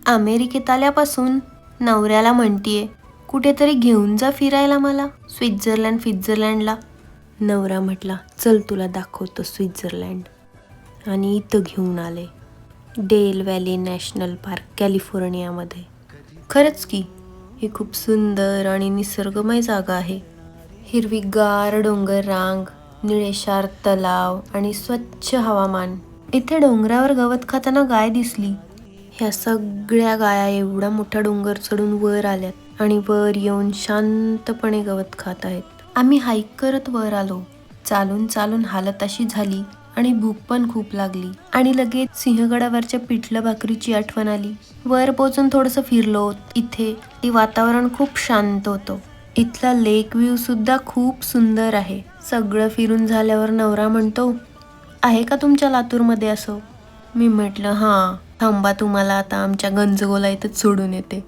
अमेरिकेत आल्यापासून नवऱ्याला म्हणतीये कुठेतरी घेऊन जा फिरायला मला, स्वित्झर्लंडला. नवरा म्हटला चल तुला दाखवतो स्वित्झर्लंड. आणि इथं घेऊन आले, डेल व्हॅली नॅशनल पार्क कॅलिफोर्नियामध्ये. खरंच की ही खूप सुंदर आणि निसर्गमय जागा आहे. हिरवीगार डोंगर रांग, निळेशार तलाव आणि स्वच्छ हवामान. इथे डोंगरावर गवत खाताना गाय दिसली. ह्या सगळ्या गाया एवढा मोठा डोंगर चढून वर आल्यात आणि वर येऊन शांतपणे गवत खात आहेत. आम्ही हाईक करत वर आलो. चालून चालून हालत अशी झाली आणि भूक पण खूप लागली आणि लगेच सिंहगडावरच्या पिठलं भाकरीची आठवण आली. वर पोचून थोडंसं फिरलो. इथे ती वातावरण खूप शांत होतं. इथला लेक व्ह्यू सुद्धा खूप सुंदर आहे. सगळं फिरून झाल्यावर नवरा म्हणतो, आहे का तुमच्या लातूरमध्ये असं? मी म्हटलं हां, थांबा तुम्हाला आता आमच्या गंजगोला इथंच सोडून येते.